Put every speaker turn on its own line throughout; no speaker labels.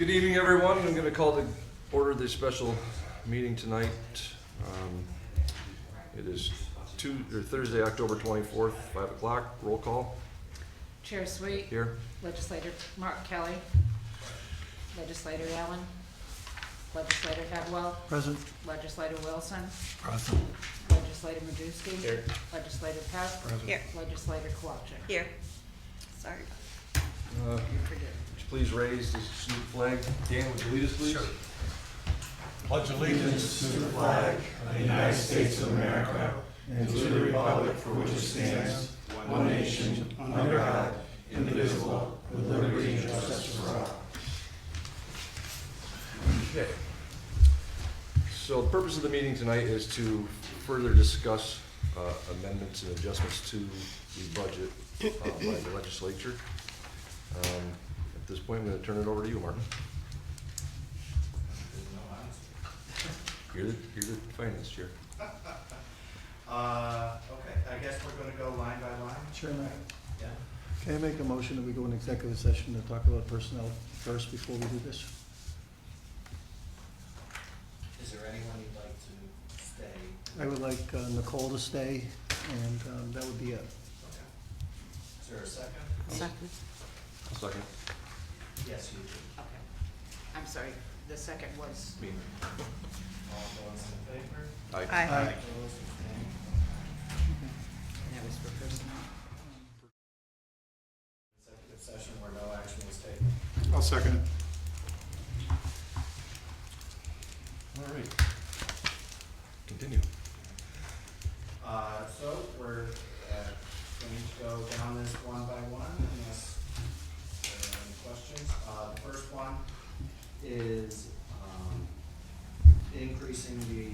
Good evening, everyone. I'm going to call to order this special meeting tonight. It is Thursday, October 24th, 5 o'clock. Roll call.
Chair Sweet.
Here.
Legislator Mark Kelly. Legislator Allen. Legislator Hadwell.
Present.
Legislator Wilson.
Present.
Legislator Majewski.
Here.
Legislator Peck.
Present.
Here.
Legislator Kowalczyk.
Here. Sorry.
Would you please raise the salute flag? Dan, would you lead us, please?
Sure.
Pledge allegiance to the flag of the United States of America and to the republic for which it stands, one nation, under God, indivisible, with liberty and justice for all.
Okay. So the purpose of the meeting tonight is to further discuss amendments and adjustments to the budget by the legislature. At this point, I'm going to turn it over to you, Martin. You're the finance chair.
Okay, I guess we're gonna go line by line?
Chairman,
Yeah.
can I make a motion that we go in executive session to talk about personnel first before we do this?
Is there anyone you'd like to stay?
I would like Nicole to stay, and that would be it.
Okay. Is there a second?
Second.
I'll second.
Yes, you do.
Okay. I'm sorry, the second was,
Me.
All those in favor?
Aye.
Aye.
Opposed, abstained?
that was for personnel.
Executive session where no action was taken.
I'll second it.
All right. Continue.
So we're going to go down this one by one unless there are any questions. The first one is increasing the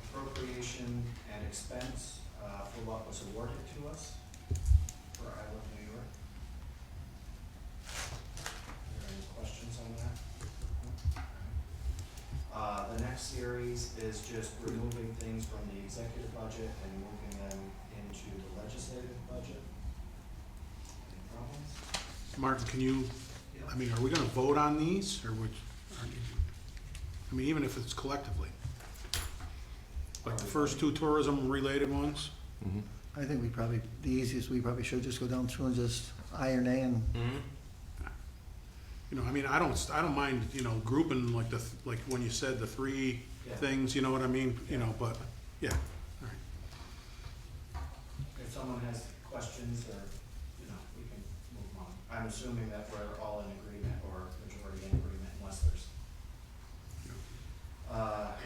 appropriation and expense for what was awarded to us for Isle of New York. Are there any questions on that? The next series is just removing things from the executive budget and moving them into the legislative budget. Any problems?
Martin, can you, I mean, are we gonna vote on these, or which, I mean, even if it's collectively? Like the first two tourism-related ones?
Mm-hmm.
I think the easiest, we probably should just go down through and just iron A and,
You know, I mean, I don't mind, you know, grouping like like when you said the three
Yeah.
things, you know what I mean? You know, but, yeah, all right.
If someone has questions or, you know, we can move on. I'm assuming that we're all in agreement or majority in agreement unless there's. Right.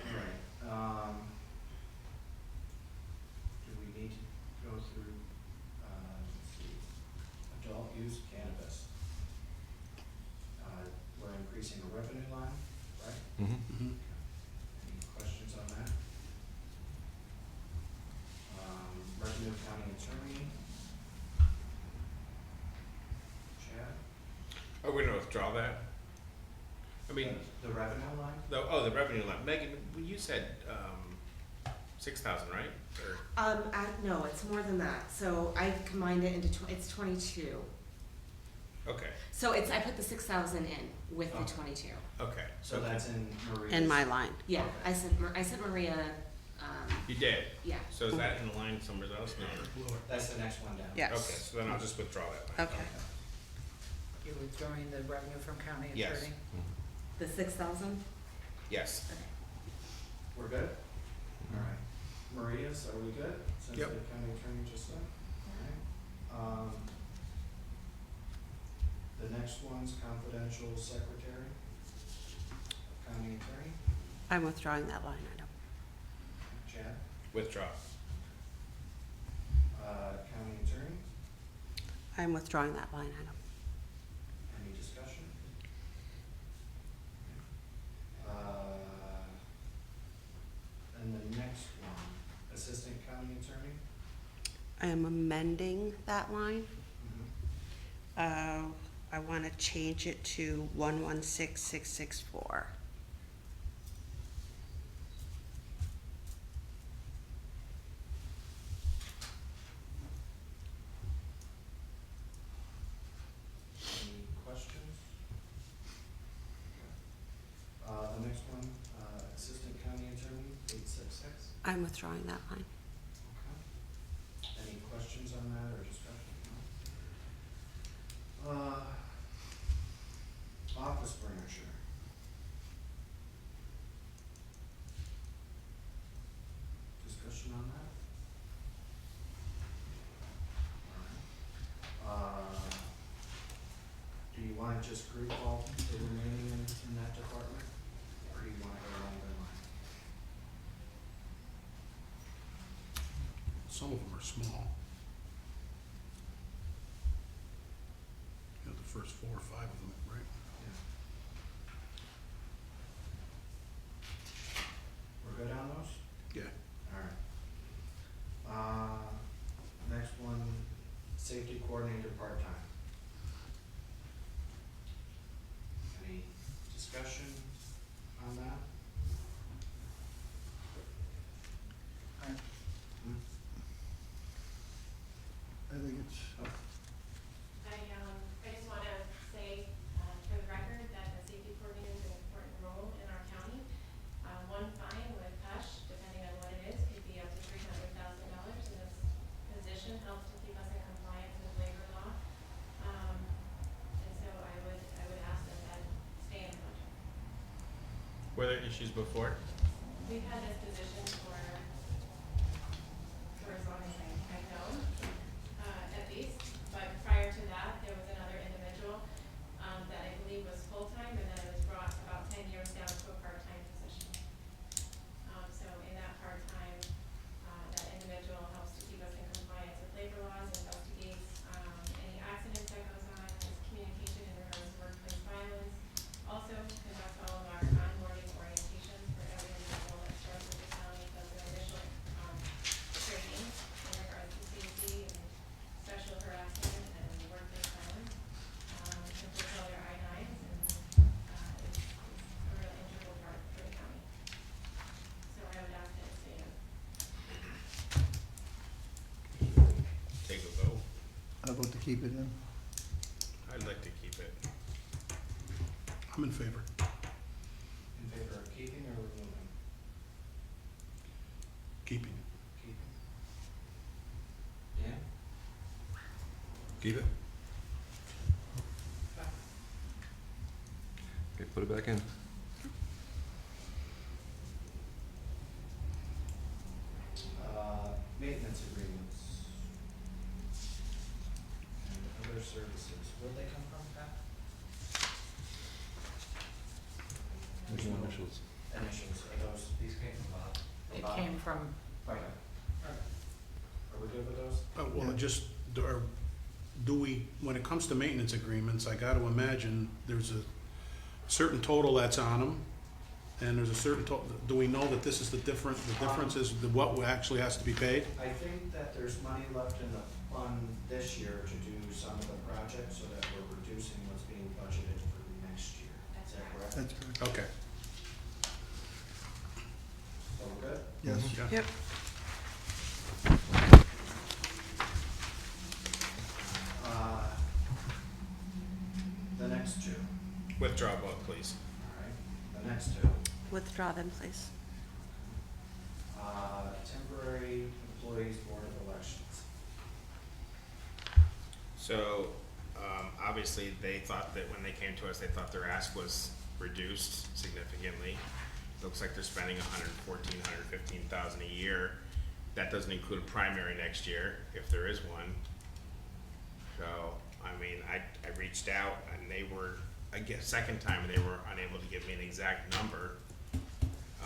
Do we need to go through, let's see, adult use cannabis? We're increasing the revenue line, right?
Mm-hmm.
Mhm.
Any questions on that? Revenue county attorney. Chad?
Are we gonna withdraw that? I mean,
The revenue line?
the revenue line, Megan, you said, 6,000, right? Or,
No, it's more than that. So I combined it into, it's 22.
okay,
So I put the 6,000 in with the
Okay.
22.
okay.
So that's in Maria's.
In my line. Yeah,
Okay.
I said Maria,
You did,
yeah.
so is that in the line somewhere else? No.
That's the next one down.
Yes.
Okay, so then I'll just withdraw that line.
Okay.
You're withdrawing the revenue from county attorney?
Yes.
The 6,000?
Yes.
Okay.
We're good? All right. Maria's, are we good? Since
Yep.
the county attorney just said? All right. The next one's confidential secretary, county attorney,
I'm withdrawing that line item.
Chad,
Withdraw.
county attorney,
I'm withdrawing that line item.
any discussion? And the next one, assistant county attorney?
I am amending that line.
Mm-hmm.
I want to change it to 116,664. I'm withdrawing that line.
Okay. Any questions on that or discussion? No? Office furniture. Discussion on that? Alright. Do you wanna just group all the remaining in that department? Or do you wanna go along the line?
Some of them are small. You know, the first 4 or 5 of them, right?
Yeah. We're good on those?
Yeah.
Alright. Next one, safety coordinator part-time. Any discussion on that? Hmm?
I think it's,
Oh,
I just want to say, for the record, that the safety coordinator is an important role in our county. One fine with hush, depending on what it is, could be up to $300,000, and this position helps to keep us in compliance with labor law. And so I would ask that stay in the budget.
Were there issues before?
We've had this position for as long as I've known, at least. But prior to that, there was another individual that I believe was full-time, and then it was brought about 10 years down to a part-time position. So in that part-time, that individual helps to keep us in compliance with labor laws, investigates any accidents that goes on, has communication in regards to workplace violence. Also conducts all of our onboarding orientations for every individual that starts with the county, does an initial training in regards to safety and sexual harassment and workplace violence. Completes all their I-9s and is a real integral part for the county. So I would ask that it stay in.
Take a vote.
I'll vote to keep it in.
I'd like to keep it.
I'm in favor.
in favor of keeping or removing?
Keeping.
Keeping. Dan?
Keep it? Okay, put it back in.
Maintenance agreements. And other services, where'd they come from, Pat?
There's no initials.
Initials, are those, these came from Bob?
It
Bob?
came from,
Okay. Are we good with those?
Well,
Yeah.
just, do we, when it comes to maintenance agreements, I gotta imagine there's a certain total that's on them, and there's a certain total, do we know that this is the difference is what actually has to be paid?
I think that there's money left in the fund this year to do some of the projects so that we're reducing what's being budgeted for the next year. Is that correct?
That's correct.
Okay.
So we're good?
Yes.
Yeah.
Yep.
The next two,
Withdraw vote, please.
all right, the next two.
Withdraw them, please.
Temporary employees board of elections.
So, obviously, they thought that when they came to us, they thought their ask was reduced significantly. Looks like they're spending $115,000 a year. That doesn't include a primary next year, if there is one. So, I mean, I reached out and they were, I guess, second time, they were unable to give me an exact number.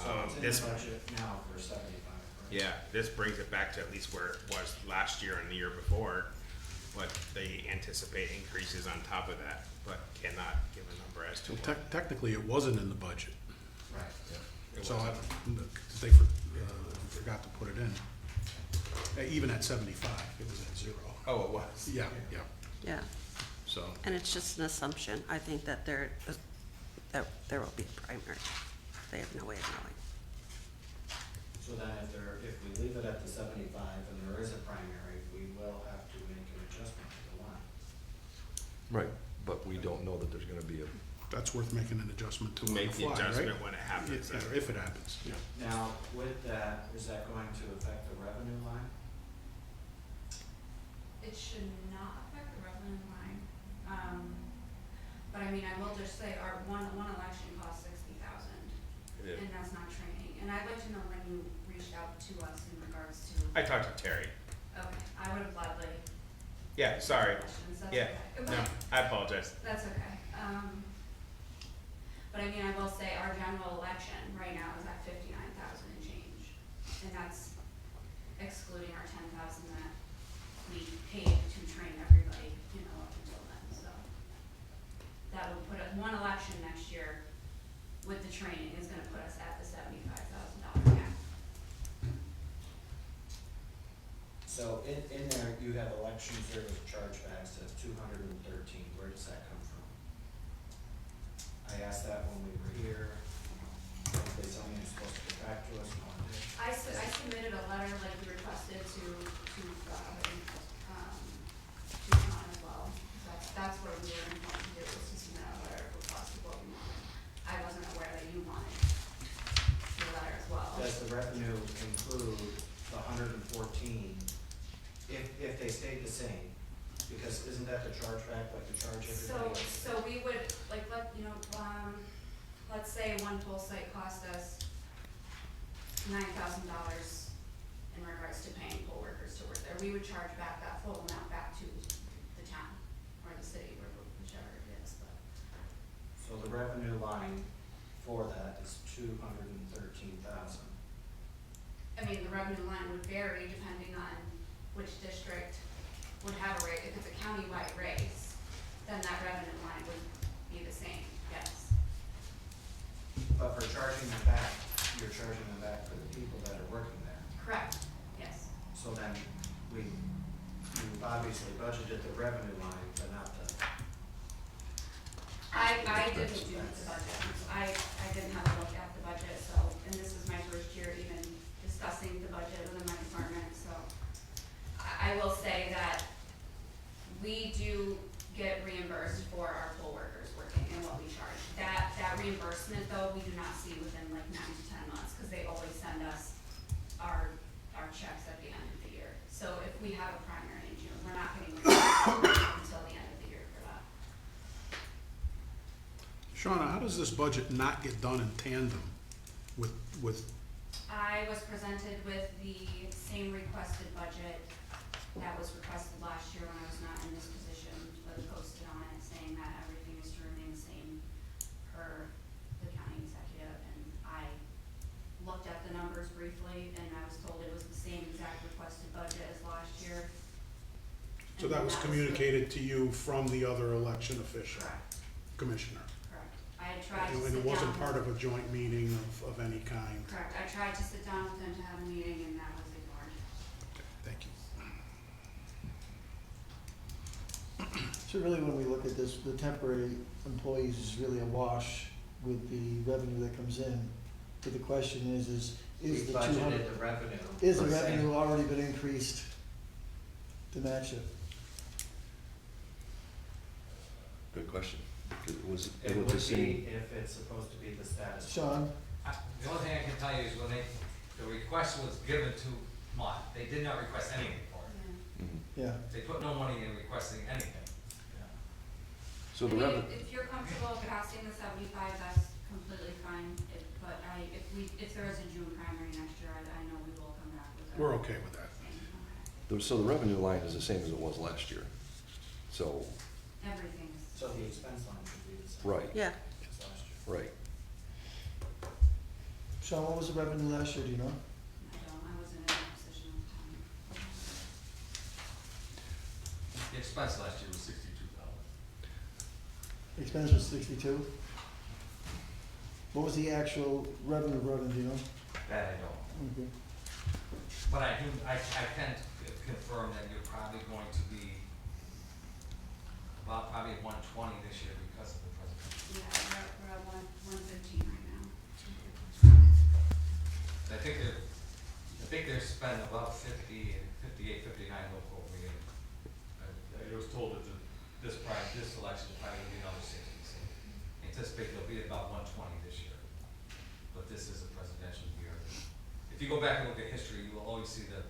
So it's in
This,
the budget now for 75, right?
yeah, this brings it back to at least where it was last year and the year before. But they anticipate increases on top of that, but cannot give a number as to
Well,
what.
technically, it wasn't in the budget,
Right.
It
so
wasn't.
they forgot to put it in. Even at 75, it was at 0.
Oh, it was?
Yeah, yeah,
Yeah,
so.
and it's just an assumption. I think that there will be a primary. They have no way of knowing.
So then if we leave it at the 75 and there is a primary, we will have to make an adjustment to the line.
Right, but we don't know that there's gonna be a
that's worth making an adjustment to
To
on the
make the
fly, right?
adjustment when it happens.
Yeah, if it happens, yeah.
Now, with that, is that going to affect the revenue line?
It should not affect the revenue line. But I mean, I will just say our one election cost $60,000,
Yeah.
and that's not training. And I'd like to know when you reached out to us in regards to,
I talked to Terry.
okay, I would have gladly.
Yeah, sorry.
Questions, that's
Yeah,
okay.
no, I apologize.
That's okay. But I mean, I will say our general election right now is at 59,000 and change. And that's excluding our 10,000 that we paid to train everybody, you know, up until then, so. That would put us, one election next year with the training is gonna put us at the $75,000 cap.
So in there, you have election service chargebacks of 213, where does that come from? I asked that when we were here, is something you're supposed to get back to us on?
I submitted a letter like you requested to Sean as well. That's what we were informed to do, was to submit a letter of request of what we wanted. I wasn't aware that you wanted the letter as well.
Does the revenue include the 114 if they stayed the same? Because isn't that the chargeback, like the charge everybody else?
So we would, like, let's say one poll site cost us $9,000 in regards to paying poll workers to work there. We would charge back that full amount back to the town or the city, or whichever it is, but.
So the revenue line for that is 213,000.
I mean, the revenue line would vary depending on which district would have a rate. If it's a countywide race, then that revenue line would be the same, yes.
But for charging them back, you're charging them back for the people that are working there.
Correct, yes.
So then you obviously budgeted the revenue line, but not the.
I didn't do the budget. I didn't have a look at the budget, so, and this is my first year even discussing the budget within my department, so. I will say that we do get reimbursed for our poll workers working and what we charge. That reimbursement though, we do not see within like 9 to 10 months, because they always send us our checks at the end of the year. So if we have a primary in June, we're not getting reimbursed until the end of the year for that.
Shauna, how does this budget not get done in tandem with,
I was presented with the same requested budget that was requested last year when I was not in this position, but posted on it saying that everything is to remain the same per the county executive. And I looked at the numbers briefly and I was told it was the same exact requested budget as last year.
so that was communicated to you from the other election official,
Correct,
commissioner?
correct. I had tried to
And
sit
it wasn't
down-
part of a joint meeting of any kind?
Correct, I tried to sit down with them to have a meeting and that was ignored.
Okay, thank you.
So really, when we look at this, the temporary employees is really a wash with the revenue that comes in. But the question is
We
the
budgeted
200,
the revenue.
is the
We're saying-
revenue already been increased to match it?
Good question. It was
It
able
would
to see.
be if it's supposed to be the status quo.
Sean?
The only thing I can tell you is when the request was given to Mott, they did not request anything for it.
Mhm.
Yeah.
They put no money in requesting anything.
So
I
the
mean,
revenue,
if you're comfortable passing the 75, that's completely fine. If there is a June primary next year, I know we will come back with that.
We're okay with that.
so the revenue line is the same as it was last year. So,
Everything is.
So the expense line should be the same.
right,
Yeah,
as last year.
right.
Sean, what was the revenue last year, do you know?
I wasn't in that position at the time.
The expense last year was $62,000.
Expense was 62? What was the actual revenue brought in, do you know?
That I don't.
Okay.
But I can confirm that you're probably going to be about probably 120 this year because of the president.
Yeah, we're at 115 right now.
I think they're spending about 58, 59 local over here. I was told that this election is probably gonna be another 60, so if you go back and look at history, you will always see that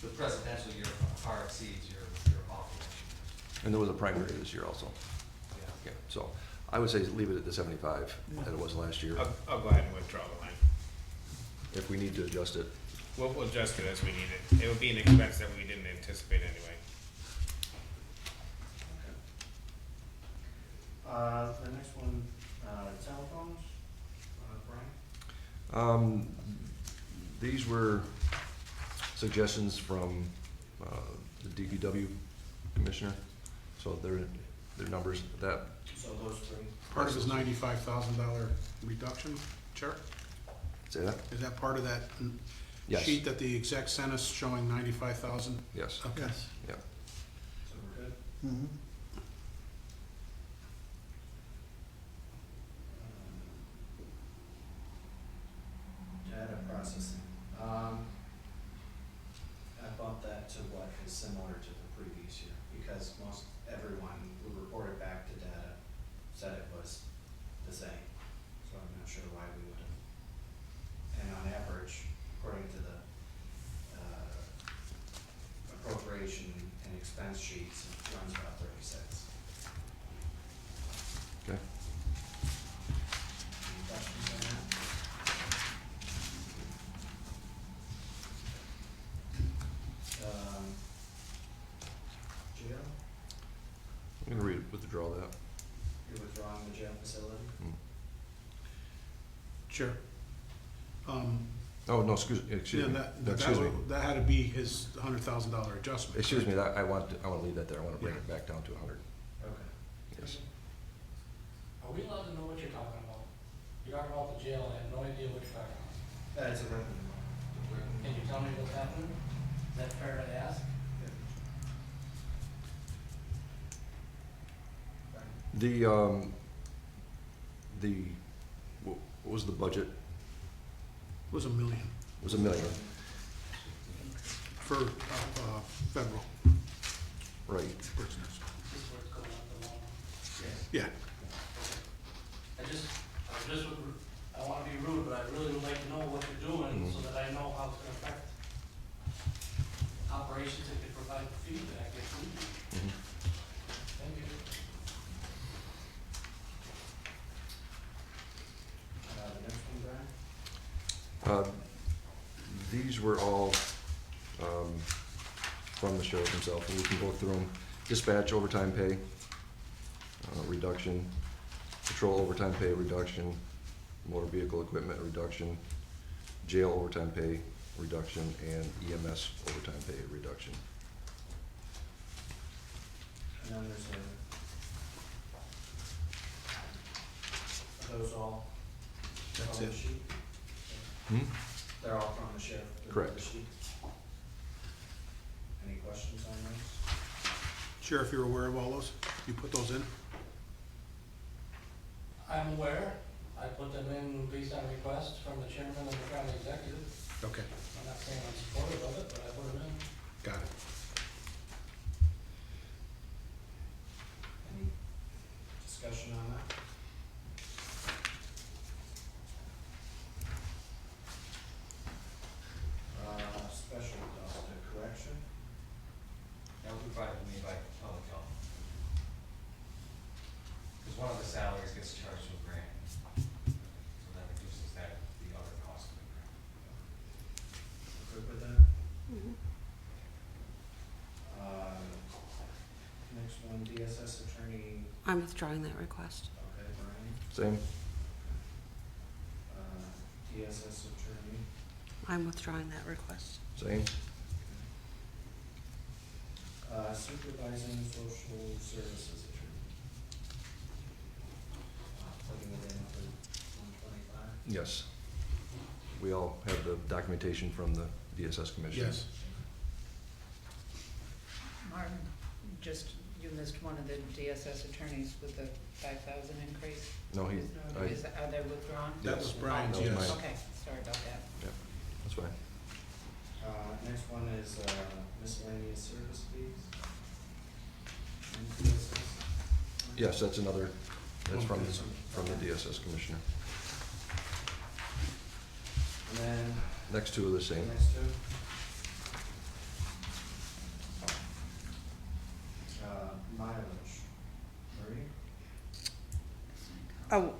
the presidential year far exceeds your off election.
And there was a primary this year also.
Yeah.
Yeah, so I would say leave it at the 75 that it was last year.
I'll go ahead and withdraw the line.
If we need to adjust it,
We'll adjust it as we need it. It would be an expense that we didn't anticipate anyway.
The next one, telephones, Brian?
these were suggestions from the DPW commissioner, so their numbers, that,
So those three.
Part of his $95,000 reduction, Chair?
say that?
Is that part of that
Yes.
sheet that the exec sent us showing 95,000?
Yes,
Okay.
Yes.
yeah.
So we're good.
Mm-hmm.
Data processing. I bumped that to what is similar to the previous year, because most everyone who reported back to data said it was the same. So I'm not sure why we would have. And on average, according to the appropriation and expense sheets, it runs about 36.
Okay.
Any questions on that? Jail,
I'm gonna withdraw that.
you're withdrawing the jail facility?
Mm.
Chair?
Oh, no, excuse
Yeah,
me.
that,
No, excuse me.
that had to be his $100,000 adjustment.
Excuse me, that, I want to leave that there. I want to bring it back down to 100.
Okay.
Yes.
Are we allowed to know what you're talking about? You're talking about the jail, I have no idea what you're talking about.
That's a revenue.
Can you tell me what's happening? Is that fair to ask?
What was the budget?
It was $1 million
It was $1 million,
for federal
right?
prisoners.
This is where it's going up the long.
Yeah.
I wanna be rude, but I really would like to know what you're doing so that I know how it's gonna affect operations that could provide feedback if we do.
Mhm.
Thank you.
The next one, Brian?
These were all from the sheriff himself, and we can go through them. Dispatch overtime pay reduction, patrol overtime pay reduction, motor vehicle equipment reduction, jail overtime pay reduction, and EMS overtime pay reduction.
And then there's are those all
That's
from the
it.
sheet?
Hmm?
They're all from the sheriff?
Correct.
The sheet? Any questions on those?
Sheriff, you're aware of all those? You put those in?
I'm aware, I put them in based on request from the chairman and the county executive.
Okay,
I'm not saying I'm supportive of it, but I put them in.
got it.
Any discussion on that? Special cost of correction?
That was provided to me by public health. Because one of the salaries gets charged to a grant, so that reduces that, the other cost of the grant.
Good with that?
Mhm.
Next one, DSS attorney,
I'm withdrawing that request.
okay, Brian.
Same?
DSS attorney,
I'm withdrawing that request.
Same?
supervising social services attorney. Putting it in for 125.
Yes. We all have the documentation from the DSS commission.
Yes.
Martin, just, you missed one of the DSS attorneys with the 5,000 increase.
No, he,
Are they withdrawn?
That was Brian's,
That was
yes.
mine.
Okay, sorry about that.
yeah, that's fine.
Next one is miscellaneous service fees. And DSS.
Yes, that's another, that's from the DSS commissioner.
And then
Next two are the same.
Next two. Mileage. Marie?
Oh,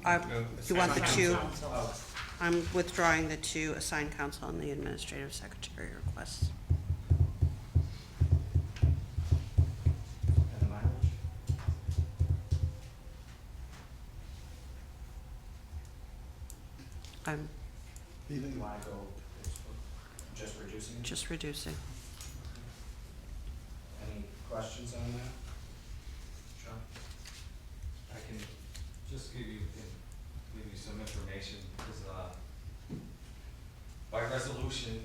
you want the two,
Oh,
I'm withdrawing the two assigned counsel and the administrative secretary requests.
and the mileage?
I'm
Leaving.
You wanna go, just reducing it?
just reducing.
Any questions on that? Sean?
I can just give you some information, because, by resolution,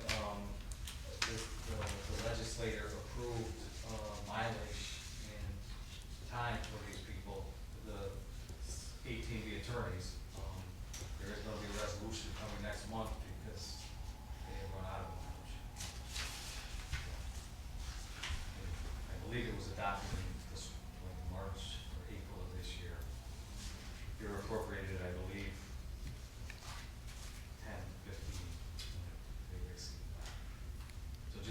the legislator approved, mileage and time for these people, the 18 attorneys. There is gonna be a resolution coming next month because they have run out of mileage. And I believe it was adopted in this, like, March or April of this year. You're appropriated, I believe, 10, 15, they exceed that. So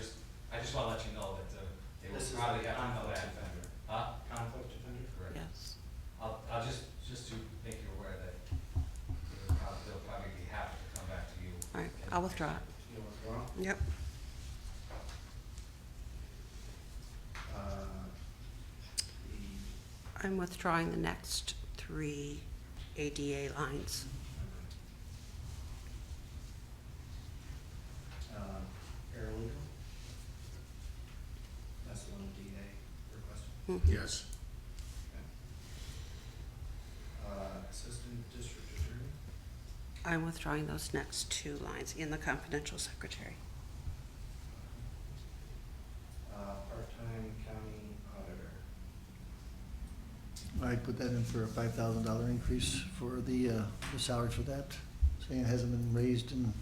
I just wanna let you know that, they will
This is
probably
a
have to know
conflict
that.
offender.
Huh?
Conflict offender?
Correct.
Yes.
I'll just to make you aware that they'll probably be happy to come back to you.
All right, I'll withdraw it.
You withdraw?
Yep.
The,
I'm withdrawing the next three ADA lines.
paralegal? That's the one DA requested.
Mhm.
Yes.
Assistant district attorney?
I'm withdrawing those next two lines in the confidential secretary.
Part-time county auditor.
I put that in for a $5,000 increase for the salary for that, saying it hasn't been raised in,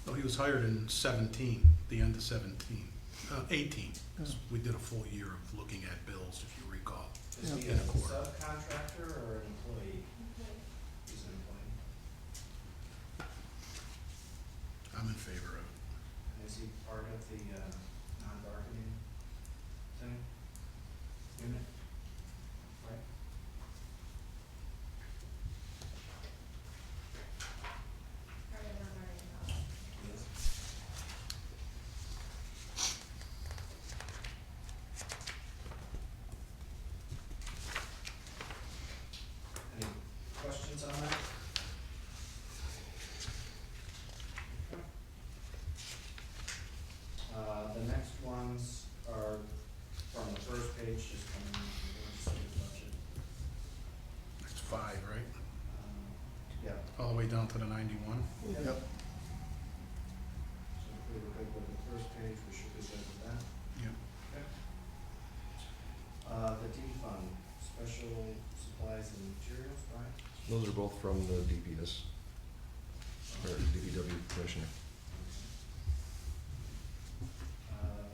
Well, he was hired in 17, the end of 17, 18. We did a full year of looking at bills, if you recall.
Is he
In
a
a quarter.
subcontractor or an employee? He's an employee.
I'm in favor of it.
And is he part of the non-bargaining thing? Unit? Right?
Part of non-bargaining policy.
He is? Any questions on that? The next ones are from the first page, just coming from the legislative budget.
That's 5, right?
Yeah.
All the way down to the 91?
yep.
So if we were good with the first page, we should be good with that.
Yep.
Okay. The D fund, special supplies and materials, Brian?
Those are both from the DPS, or DPW commissioner.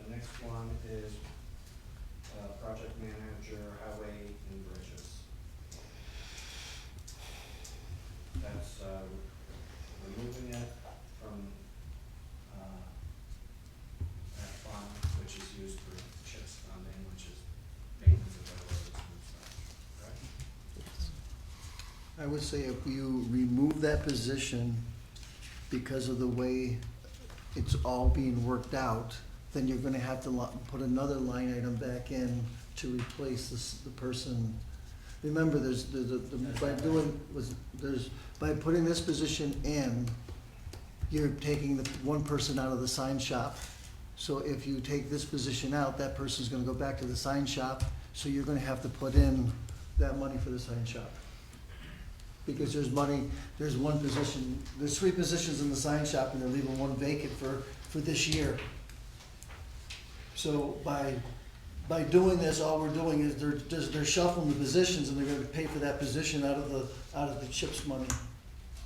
The next one is, project manager, highway and bridges. That's, removing it from, that fund, which is used for CHIPS funding, which is maintenance of our roads and stuff, right?
I would say if you remove that position because of the way it's all being worked out, then you're gonna have to put another line item back in to replace the person. Remember, by putting this position in, you're taking the one person out of the sign shop. So if you take this position out, that person's gonna go back to the sign shop, so you're gonna have to put in that money for the sign shop. Because there's one position, there's 3 positions in the sign shop, and they're leaving one vacant for this year. So by doing this, all we're doing is they're shuffling the positions, and they're gonna pay for that position out of the CHIPS money.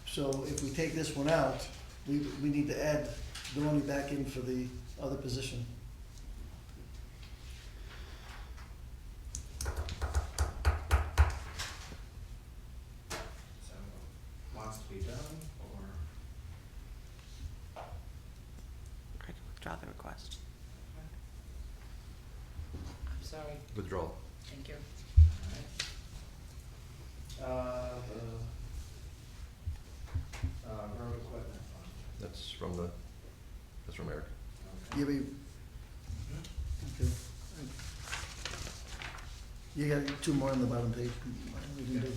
So if we take this one out, we need to add the money back in for the other position.
So, wants to be done, or?
request.
I'm sorry,
Withdrawal.
thank you.
Road equipment fund.
That's from Eric.
Okay.
Yeah, okay. You got two more on the bottom page. We can do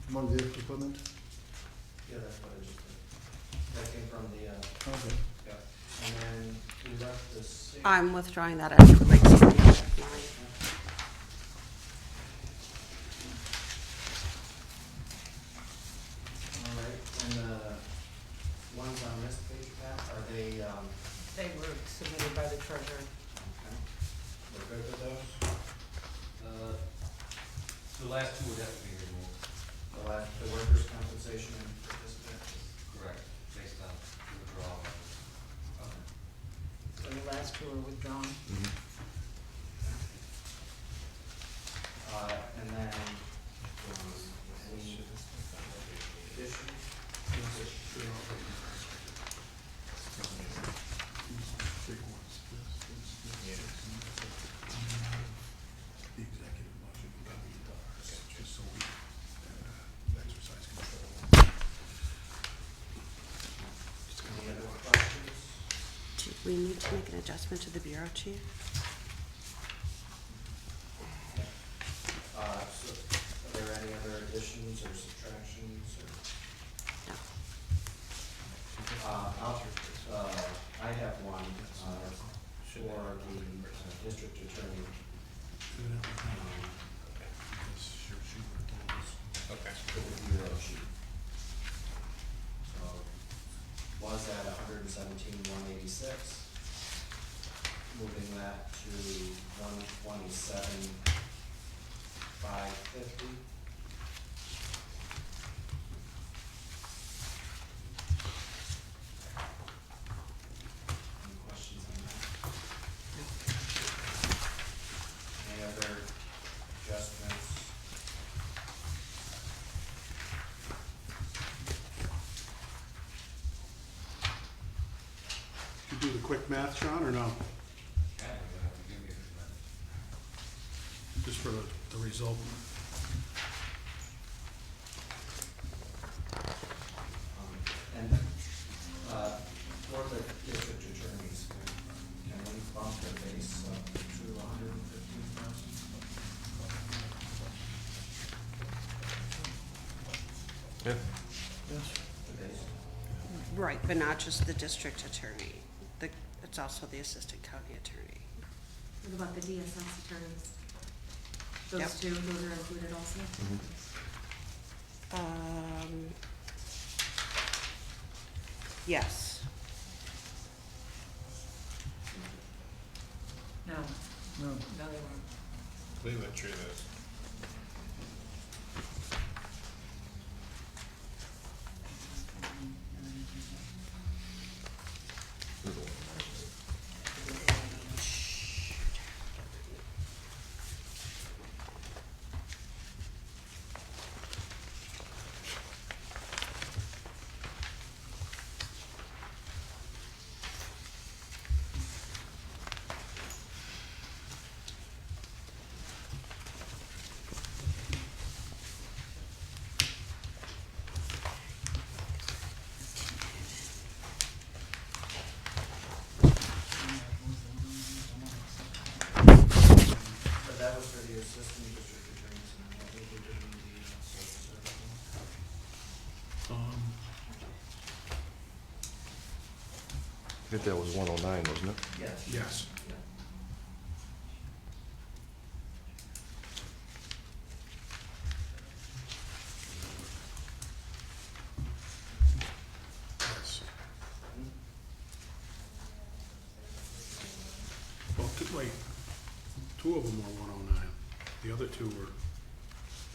motor vehicle equipment.
Yeah, that's what I just did. That came from the,
Okay.
yeah. And then we left the same.
I'm withdrawing that as it relates to the other line.
All right, and the ones on this page, Pat, are they,
They were submitted by the treasurer.
okay, we're good with those?
The last two would have to be removed,
The workers' compensation and participant?
correct, based on the withdrawal.
Okay.
So the last two are withdrawn.
And then, any additions? Any other questions?
Do we need to make an adjustment to the bureau chief?
So, are there any other additions or subtractions or?
No.
I have one, for the district attorney.
Okay.
For the bureau chief. So, was at 117,186. Moving that to 127,550. Any questions on that? Any other adjustments?
Did you do the quick math, Sean, or no?
Yeah, we're gonna have to give you a few minutes.
Just for the result?
And, for the district attorneys, can we bump the base up to 115,000?
Yeah.
Yes.
The base?
Right, but not just the district attorney. It's also the assistant county attorney.
What about the DSS attorneys?
Yep.
Those two, those are included also?
Yes.
No,
No.
no, they weren't.
Leave it true this.
But that was for the assistant district attorneys, and what we were doing the social service one.
I think that was 109, wasn't it?
Yes.
Yes.
Yeah.
Yes. Well, wait, two of them were 109. The other two were,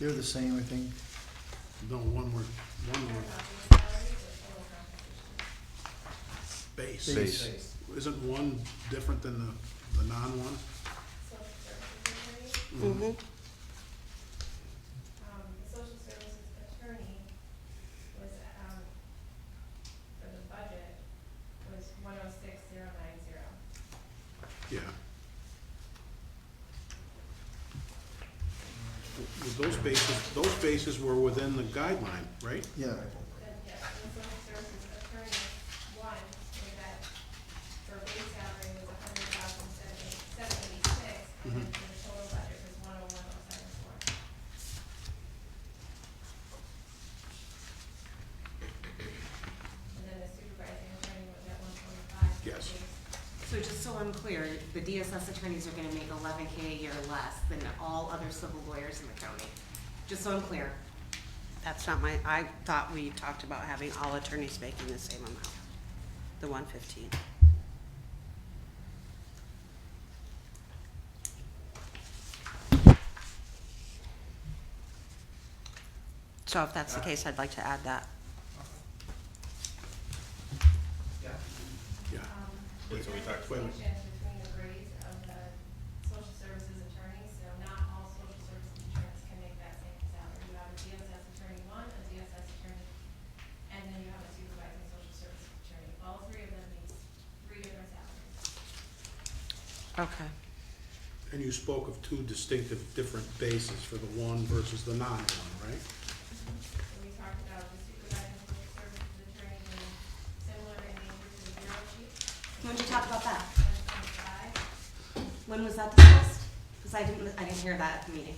They're the same, I think.
no, one were base.
Base.
Base.
Isn't one different than the non-one?
Social services attorney,
Mm-hmm.
the social services attorney was, for the budget, was 106,090.
Those bases were within the guideline, right?
Yeah,
Yes, and social services attorney one, was that for base salary was $100,786, and then for the total budget was 101,074. And then the supervising attorney was at 125.
Yes.
So just so I'm clear, the DSS attorneys are gonna make $11K a year less than all other civil lawyers in the county. Just so I'm clear.
That's not I thought we talked about having all attorneys making the same amount, the 115. So if that's the case, I'd like to add that.
Yeah.
Yeah.
Wait, so we talked-
wait.
Distinction between the grades of the social services attorneys, so not all social services attorneys can make that same salary. You have a DSS attorney one, a DSS attorney, and then you have a supervising social services attorney. All three of them make 3 different salaries.
Okay.
And you spoke of two distinctive different bases for the one versus the non-one, right?
So we talked about the supervising social services attorney being similar in nature to the bureau chief.
When did you talk about that?
125.
When was that discussed? Because I didn't hear that at the meeting.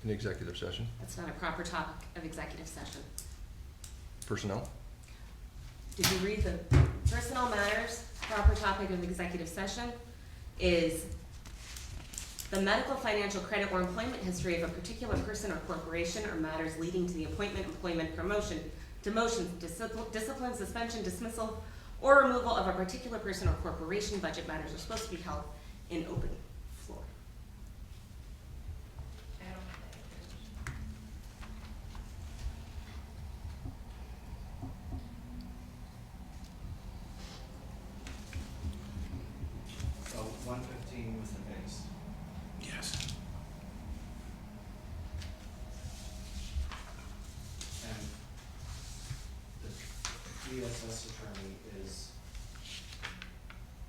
In executive session,
That's not a proper topic of executive session.
personnel?
Did you read the personnel matters? Proper topic of executive session is the medical, financial, credit, or employment history of a particular person or corporation or matters leading to the appointment, employment, promotion, demotion, discipline, suspension, dismissal, or removal of a particular person or corporation. Budget matters are supposed to be held in open floor.
I don't have that information.
So 115 was the base.
Yes.
And the DSS attorney is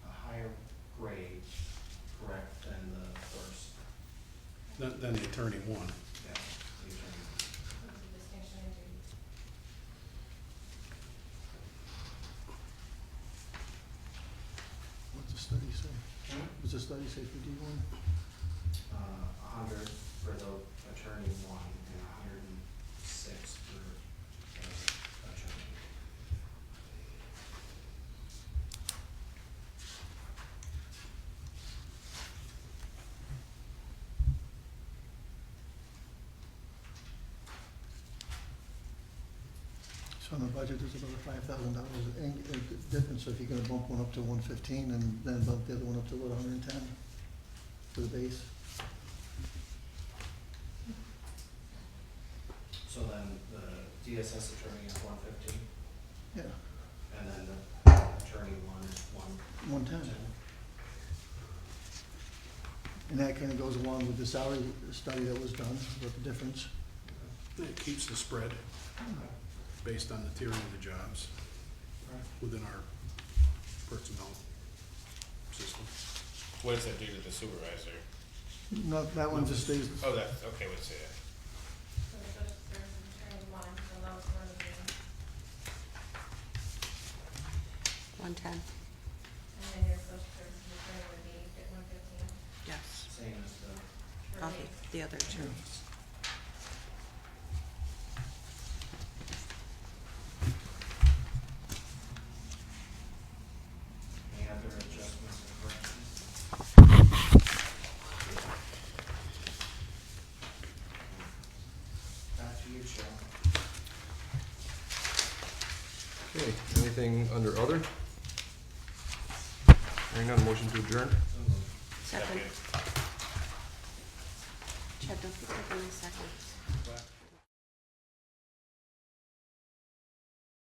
a higher grade, correct, than the first?
Then the attorney one.
Yeah, the attorney.
There's a distinction in duties.
what's the study say? What's the study say for D1?
100 for the attorney one and 106 for the attorney.
So in the budget, there's about a $5,000 difference, so if you're gonna bump one up to 115 and then bump the other one up to about 110 for the base.
So then the DSS attorney is 115,
Yeah,
and then the attorney one is
110. And that kinda goes along with the salary study that was done, about the difference.
It keeps the spread based on the tiering of the jobs within our personnel system.
What does that do to the supervisor?
No, that one just stays,
Oh, that, okay, let's see that.
So the social services attorney one, the lowest one would be,
110.
and then your social services attorney would be at 115
Yes.
same as the,
for
Okay,
base.
the other two.
any other adjustments or corrections? Back to you, Joe.
Okay, anything under other? Hearing none, motion to adjourn?
So moved.
Second. Chad, don't be taking my second.
What?